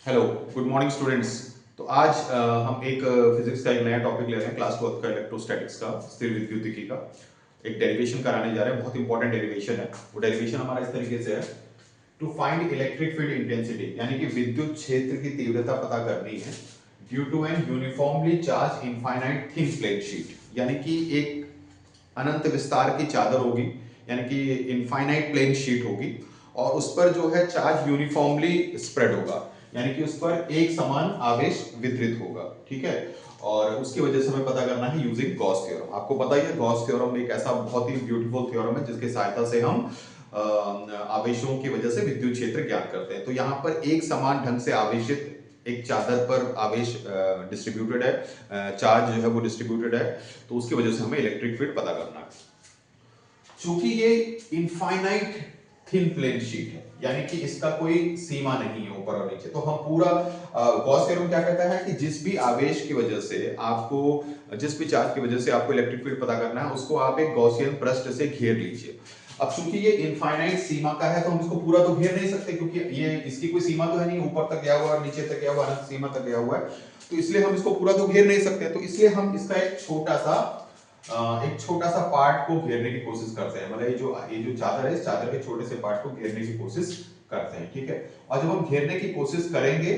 Hello, good morning students. तो आज हम एक फिजिक्स का एक नया टॉपिक ले रहे हैं, क्लास 12 का इलेक्ट्रोस्टैटिक्स का, स्थिर विद्युतिकी का एक डेरिवेशन कराने जा रहे हैं। बहुत इंपॉर्टेंट डेरिवेशन है। वो डेरिवेशन हमारा इस तरीके से है, to find electric field intensity, यानी कि विद्युत क्षेत्र की तीव्रता पता करनी है due to an uniformly charged infinite thin plate sheet, यानी कि एक अनंत विस्तार की चादर होगी, यानी कि इनफाइनाइट प्लेन शीट होगी और उस पर जो है चार्ज यूनिफॉर्मली स्प्रेड होगा, यानी कि उस पर एक समान आवेश वितरित होगा। ठीक है, और उसकी वजह से हमें पता करना है यूजिंग गॉस थ्योरम। आपको पता ही है गॉस थ्योरम एक ऐसा बहुत ही ब्यूटीफुल थ्योरम है जिसकी सहायता से हम आवेशों की वजह से विद्युत क्षेत्र ज्ञात करते हैं। तो यहाँ पर एक समान ढंग से आवेशित एक चादर पर आवेश डिस्ट्रीब्यूटेड है, चार्ज जो है वो डिस्ट्रीब्यूटेड है, तो उसकी वजह से हमें इलेक्ट्रिक फील्ड पता करना है। चूंकि ये इनफाइनाइट थिन प्लेन शीट है, यानी कि इसका कोई सीमा नहीं है ऊपर और नीचे, तो हम पूरा गॉस थ्योरम क्या कहता है कि जिस भी आवेश की वजह से आपको, जिस भी चार्ज की वजह से आपको इलेक्ट्रिक फील्ड पता करना है, उसको आप एक गॉसियन पृष्ठ से घेर लीजिए। अब चूंकि ये इनफाइनाइट सीमा का है तो हम इसको पूरा तो घेर नहीं सकते, क्योंकि ये इसकी कोई सीमा तो है नहीं, ऊपर तक गया हुआ और नीचे तक गया हुआ, अनंत सीमा तक गया हुआ है, तो इसलिए हम इसको पूरा तो घेर नहीं सकते। तो इसलिए हम इसका एक छोटा सा पार्ट को घेरने की कोशिश करते हैं, मतलब ये जो चादर है, इस चादर के छोटे से पार्ट को घेरने की कोशिश करते हैं। ठीक है, और जब हम घेरने की कोशिश करेंगे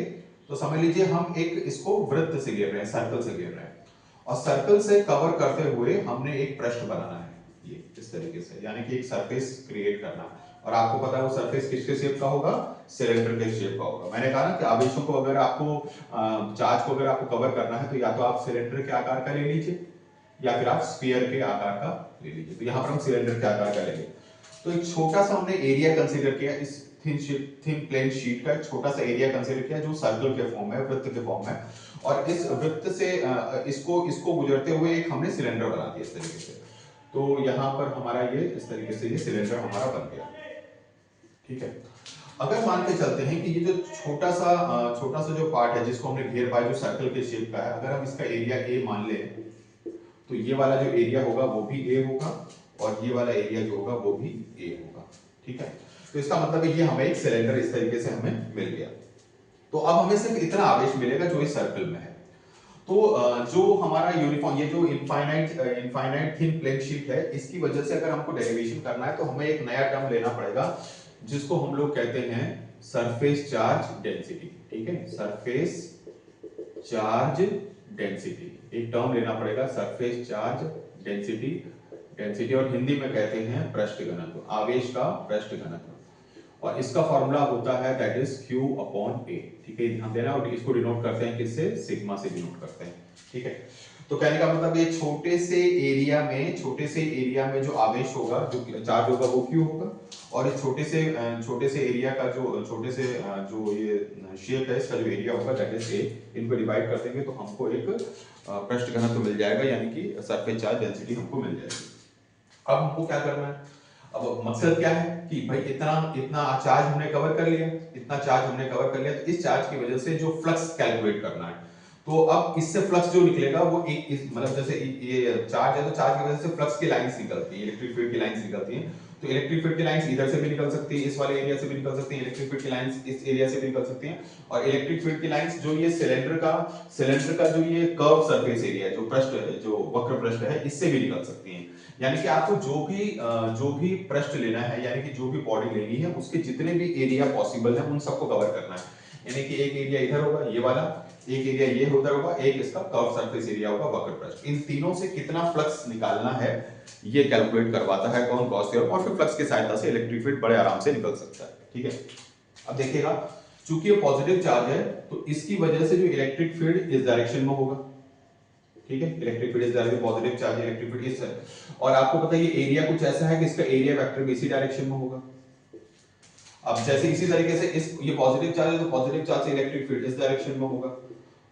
तो समझ लीजिए हम एक इसको वृत्त से घेर रहे हैं, सर्कल से घेर रहे हैं, और सर्कल से कवर करते हुए हमने एक पृष्ठ बनाना है, ये इस तरीके से, यानी कि एक सरफेस क्रिएट करना है। और आपको पता है वो सरफेस किसके शेप का होगा, सिलेंडर के शेप का होगा। मैंने कहा ना कि आवेशों को अगर आपको चार्ज को अगर आपको कवर करना है तो या तो आप सिलेंडर के आकार का ले लीजिए या फिर आप स्फीयर के आकार का ले लीजिए। तो यहां पर हम सिलेंडर के आकार का लेंगे। तो एक छोटा सा हमने एरिया कंसीडर किया, इस थिन प्लेन शीट का एक छोटा सा एरिया कंसीडर किया जो सर्कल के फॉर्म में, वृत्त के फॉर्म में, और इस वृत्त से इसको इसको गुजरते हुए एक हमने सिलेंडर बना दिया इस तरीके से। तो यहां पर हमारा ये इस तरीके से ये सिलेंडर हमारा बन गया। ठीक है, अगर मान के चलते हैं कि ये जो छोटा सा जो पार्ट है जिसको हमने घेर पाया, जो सर्कल के शेप का है, अगर हम इसका एरिया ए मान लें तो ये वाला जो एरिया होगा वो भी ए होगा और ये वाला एरिया जो होगा वो भी ए होगा। ठीक है, तो इसका मतलब है ये हमें एक सिलेंडर इस तरीके से हमें मिल गया। तो अब हमें सिर्फ इतना आवेश मिलेगा जो इस सर्कल में है। तो जो हमारा यूनिफॉर्म, ये जो इनफाइनाइट थिन प्लेन शीट है, इसकी वजह से अगर हमको डेरिवेशन करना है तो हमें एक नया टर्म लेना पड़ेगा जिसको हम लोग कहते हैं सरफेस चार्ज डेंसिटी। ठीक है, सरफेस चार्ज डेंसिटी एक टर्म लेना पड़ेगा, सरफेस चार्ज डेंसिटी। डेंसिटी और हिंदी में कहते हैं पृष्ठ घनत्व, आवेश का पृष्ठ घनत्व, और इसका फॉर्मूला होता है that is Q upon A। ठीक है, ध्यान देना, और इसको डिनोट करते हैं किससे, सिग्मा से डिनोट करते हैं। ठीक है, तो कहने का मतलब ये छोटे से एरिया में जो आवेश होगा, जो चार्ज होगा वो Q होगा, और इस छोटे से एरिया का जो ये शेप है, इसका जो एरिया होगा दैट इज A। इनको डिवाइड कर देंगे तो हमको एक पृष्ठ घनत्व मिल जाएगा, यानी कि सरफेस चार्ज डेंसिटी हमको मिल जाएगी। अब हमको क्या करना है, अब मकसद क्या है कि भाई इतना इतना चार्ज हमने कवर कर लिया, तो इस चार्ज की वजह से जो फ्लक्स कैलकुलेट करना है। तो अब इससे फ्लक्स जो निकलेगा वो मतलब जैसे ये चार्ज है, तो चार्ज की वजह से फ्लक्स की लाइंस निकलती है, इलेक्ट्रिक फील्ड की लाइंस निकलती हैं। तो इलेक्ट्रिक फील्ड की लाइंस इधर से भी निकल सकती है, इस वाले एरिया से भी निकल सकती है, इलेक्ट्रिक फील्ड की लाइंस इस एरिया से भी निकल सकती हैं, और इलेक्ट्रिक फील्ड की लाइंस जो ये सिलेंडर का जो ये कर्व सरफेस एरिया, जो वक्र पृष्ठ है, इससे भी निकल सकती हैं। यानी कि आपको जो भी पृष्ठ लेना है, यानी कि जो भी बॉडी लेनी है, उसके जितने भी एरिया पॉसिबल है उन सबको कवर करना है। यानी कि एक एरिया इधर होगा, ये वाला, एक एरिया ये उधर होगा, एक इसका कर्व सरफेस एरिया होगा, वक्र पृष्ठ। इन तीनों से कितना फ्लक्स निकालना है ये कैलकुलेट करवाता है कौन, गॉस थ्योरम, और फिर फ्लक्स की सहायता से इलेक्ट्रिक फील्ड बड़े आराम से निकल सकता है। ठीक है, अब देखिएगा, चूंकि ये पॉजिटिव चार्ज है तो इसकी वजह से जो इलेक्ट्रिक फील्ड इस डायरेक्शन में होगा। ठीक है, इलेक्ट्रिक फील्ड इस direction, positive charge electric field इस है, और आपको पता है ये एरिया कुछ ऐसा है कि इसका एरिया वेक्टर भी इसी डायरेक्शन में होगा। अब जैसे इसी तरीके से ये पॉजिटिव चार्ज है तो पॉजिटिव चार्ज से इलेक्ट्रिक फील्ड इस डायरेक्शन में होगा,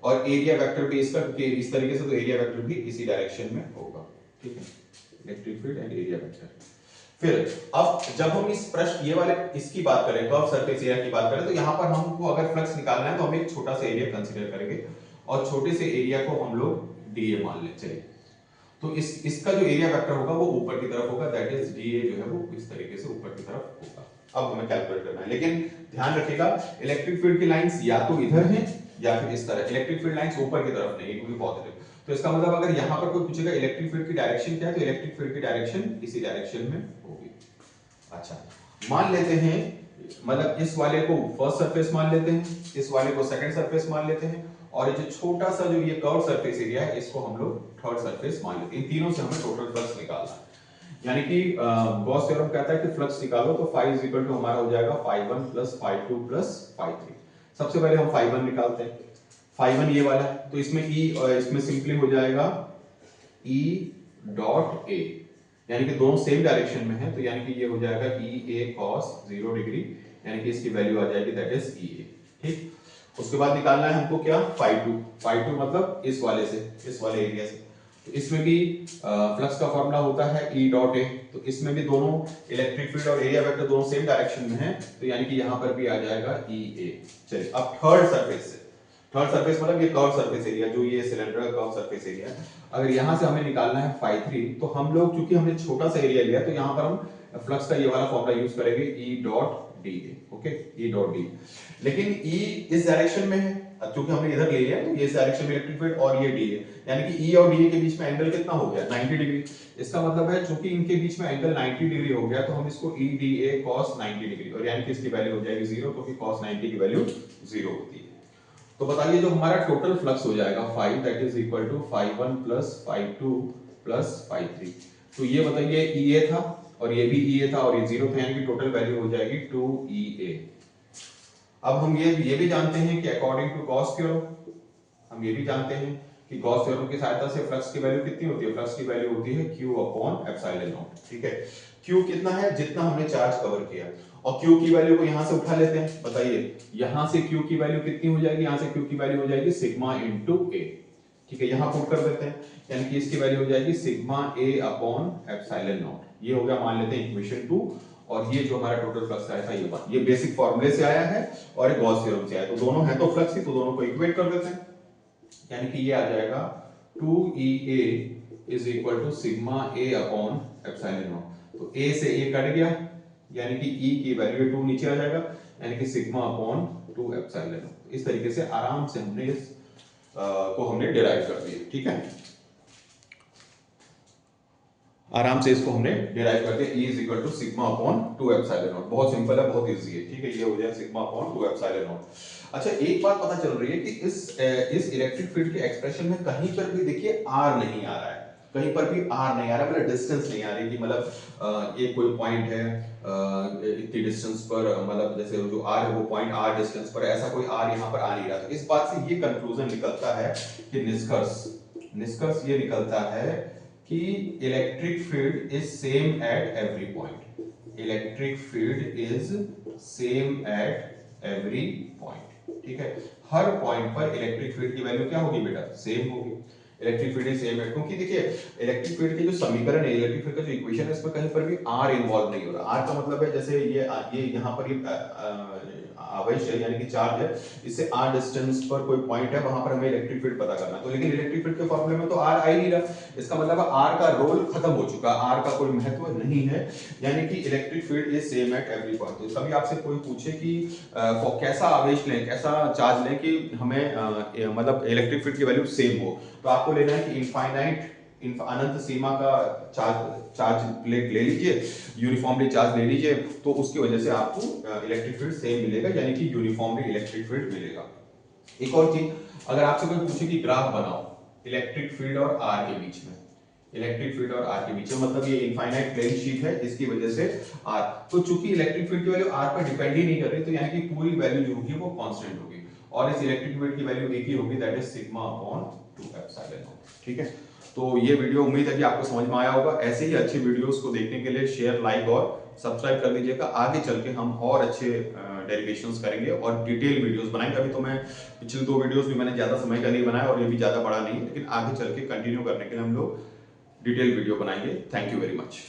और एरिया वेक्टर भी इसका, क्योंकि इस तरीके से, तो एरिया वेक्टर भी इसी डायरेक्शन में होगा। ठीक है, electric field and area vector. फिर अब जब हम इस पृष्ठ ये वाले इसकी बात करें, कर्व सरफेस एरिया की बात करें, तो यहां पर हमको अगर फ्लक्स निकालना है तो हम एक छोटा सा एरिया कंसीडर करेंगे, और छोटे से एरिया को हम लोग dA मान ले चलिए। तो इसका जो एरिया वेक्टर होगा वो ऊपर की तरफ होगा, दैट इज dA जो है वो इस तरीके से ऊपर की तरफ होगा। अब हमें कैलकुलेट करना है, लेकिन ध्यान रखिएगा इलेक्ट्रिक फील्ड की लाइंस या तो इधर हैं या फिर इस तरह, इलेक्ट्रिक फील्ड लाइंस ऊपर की तरफ नहीं, क्योंकि पॉजिटिव। तो इसका मतलब अगर यहाँ पर कोई पूछेगा इलेक्ट्रिक फील्ड की डायरेक्शन क्या है, तो इलेक्ट्रिक फील्ड की डायरेक्शन इसी डायरेक्शन में होगी। अच्छा, मान लेते हैं मतलब इस वाले को फर्स्ट सरफेस मान लेते हैं, इस वाले को सेकंड सरफेस मान लेते हैं, और ये जो छोटा सा जो ये कर्व सरफेस एरिया है इसको हम लोग थर्ड सरफेस मान लेते हैं। इन तीनों से हमें टोटल फ्लक्स निकालना है। यानी कि गॉस थ्योरम कहता है कि फ्लक्स निकालो, तो phi इज इक्वल टू हमारा हो जाएगा phi1 plus phi2 plus phi3। सबसे पहले हम phi1 निकालते हैं। phi1 ये वाला है, तो इसमें E इसमें सिंपली हो जाएगा E डॉट A, यानी कि दोनों सेम डायरेक्शन में है, तो यानी कि ये हो जाएगा EA cos 0 डिग्री, यानी कि इसकी वैल्यू आ जाएगी दैट इज EA। ठीक, उसके बाद निकालना है हमको क्या, phi2 मतलब इस वाले से, इस वाले एरिया से। तो इसमें भी फ्लक्स का फॉर्मूला होता है E डॉट A, तो इसमें भी दोनों इलेक्ट्रिक फील्ड और एरिया वेक्टर दोनों सेम डायरेक्शन में है, तो यानी कि यहाँ पर भी आ जाएगा EA। चलिए अब थर्ड सरफेस से, थर्ड सरफेस मतलब ये कर्व सरफेस एरिया, जो ये सिलेंडर का कर्व सरफेस एरिया है, अगर यहाँ से हमें निकालना है phi3, तो हम लोग क्योंकि हमने छोटा सा एरिया लिया, तो यहाँ पर हम फ्लक्स का ये वाला फॉर्मूला यूज करेंगे E dot DA। Okay, E dot D, लेकिन E इस डायरेक्शन में है, क्योंकि हमने इधर ले लिया, तो ये इस डायरेक्शन में इलेक्ट्रिक फील्ड और ये DA, यानी कि E और DA के बीच में एंगल कितना हो गया, 90 डिग्री। इसका मतलब है चूंकि इनके बीच में एंगल 90 डिग्री हो गया, तो हम इसको EDA cos 90 डिग्री, और यानी कि इसकी वैल्यू हो जाएगी 0, क्योंकि cos 90 की वैल्यू 0 होती है। तो बताइए जो हमारा टोटल फ्लक्स हो जाएगा phi that is equal to phi1 plus phi2 plus phi3। तो ये बताइए EA था और ये भी EA था और ये 0 था, यानी कि टोटल वैल्यू हो जाएगी 2EA। अब हम ये भी जानते हैं कि अकॉर्डिंग टू गॉस थ्योरम, हम ये भी जानते हैं कि गॉस थ्योरम की सहायता से फ्लक्स की वैल्यू कितनी होती है, फ्लक्स की वैल्यू होती है Q अपॉन एप्सिलॉन नॉट। ठीक है, Q कितना है, जितना हमने चार्ज कवर किया, और Q की वैल्यू को यहां से उठा लेते हैं। बताइए यहां से Q की वैल्यू कितनी हो जाएगी, यहां से Q की वैल्यू हो जाएगी सिग्मा इनटू A। ठीक है, यहां पुट कर देते हैं, यानी कि इसकी वैल्यू हो जाएगी sigma A upon epsilon not. ये हो गया, मान लेते हैं इक्वेशन 2, और ये जो हमारा टोटल फ्लक्स आया था ये बात, ये बेसिक फार्मूले से आया है और एक गॉस थ्योरम से आया, तो दोनों है तो फ्लक्स ही, तो दोनों को इक्वेट कर देते हैं, यानी कि ये आ जाएगा 2EA is equal to sigma A upon epsilon naught. तो A से A कट गया, यानी कि E की वैल्यू 2 नीचे आ जाएगा, यानी कि सिग्मा अपॉन 2 एप्सिलॉन नॉट। इस तरीके से आराम से हमने इस को हमने डिराइव कर दिया। ठीक है, आराम से इसको हमने डिराइव करके E is equal to sigma upon 2 epsilon naught. बहुत सिंपल है, बहुत इजी है। ठीक है, ये हो जाए सिग्मा अपॉन 2 एप्सिलॉन नॉट। अच्छा, एक बात पता चल रही है कि इस इलेक्ट्रिक फील्ड के एक्सप्रेशन में कहीं पर भी देखिए R नहीं आ रहा है, कहीं पर भी R नहीं आ रहा, मतलब डिस्टेंस नहीं आ रही कि मतलब ये कोई पॉइंट है इतनी डिस्टेंस पर, मतलब जैसे जो R है वो पॉइंट R डिस्टेंस पर, ऐसा कोई R यहाँ पर आ नहीं रहा। तो इस बात से ये कंक्लूजन निकलता है कि निष्कर्ष ये निकलता है कि electric field is same at every point. Electric field is same at every point. ठीक है, हर पॉइंट पर इलेक्ट्रिक फील्ड की वैल्यू क्या होगी बेटा, सेम होगी। Electric field is same at, क्योंकि देखिए इलेक्ट्रिक फील्ड के जो समीकरण है, इलेक्ट्रिक फील्ड का जो इक्वेशन है, इसमें कहीं पर भी R इन्वॉल्व नहीं हो रहा। R का मतलब है जैसे ये यहाँ पर ये आवेश है, यानी कि चार्ज है, इससे R डिस्टेंस पर कोई पॉइंट है, वहां पर हमें इलेक्ट्रिक फील्ड पता करना है। तो लेकिन इलेक्ट्रिक फील्ड के फॉर्मूले में तो R आ ही नहीं रहा, इसका मतलब R का रोल खत्म हो चुका, R का कोई महत्व नहीं है, यानी कि electric field is same at every point. तो कभी आपसे कोई पूछे कि कैसा आवेश लें, कैसा चार्ज लें कि हमें मतलब इलेक्ट्रिक फील्ड की वैल्यू सेम हो, तो आपको लेना है कि इनफाइनाइट अनंत सीमा का चार्ज ले लीजिए, यूनिफॉर्मली चार्ज ले लीजिए, तो उसकी वजह से आपको इलेक्ट्रिक फील्ड सेम मिलेगा, यानी कि यूनिफॉर्मली इलेक्ट्रिक फील्ड मिलेगा। एक और चीज, अगर आपसे कोई पूछे कि ग्राफ बनाओ इलेक्ट्रिक फील्ड और R के बीच में, इलेक्ट्रिक फील्ड और R के बीच में, मतलब ये इनफाइनाइट प्लेन शीट है, इसकी वजह से R, तो चूंकि इलेक्ट्रिक फील्ड की वैल्यू R पर डिपेंड ही नहीं कर रही, तो यानी कि पूरी वैल्यू जो होगी वो कांस्टेंट होगी, और इस इलेक्ट्रिक फील्ड की वैल्यू एक ही होगी, that is sigma upon 2 epsilon not. ठीक है, तो ये वीडियो उम्मीद है कि आपको समझ में आया होगा। ऐसे ही अच्छी वीडियोस को देखने के लिए शेयर, लाइक और सब्सक्राइब कर लीजिएगा। आगे चल के हम और अच्छे डेरिवेशंस करेंगे और डिटेल वीडियोस बनाएंगे। अभी तो मैं पिछले 2 वीडियोस भी मैंने ज्यादा समय का नहीं बनाया और ये भी ज्यादा बड़ा नहीं, लेकिन आगे चल के कंटिन्यू करने के लिए हम लोग डिटेल वीडियो बनाएंगे। Thank you very much.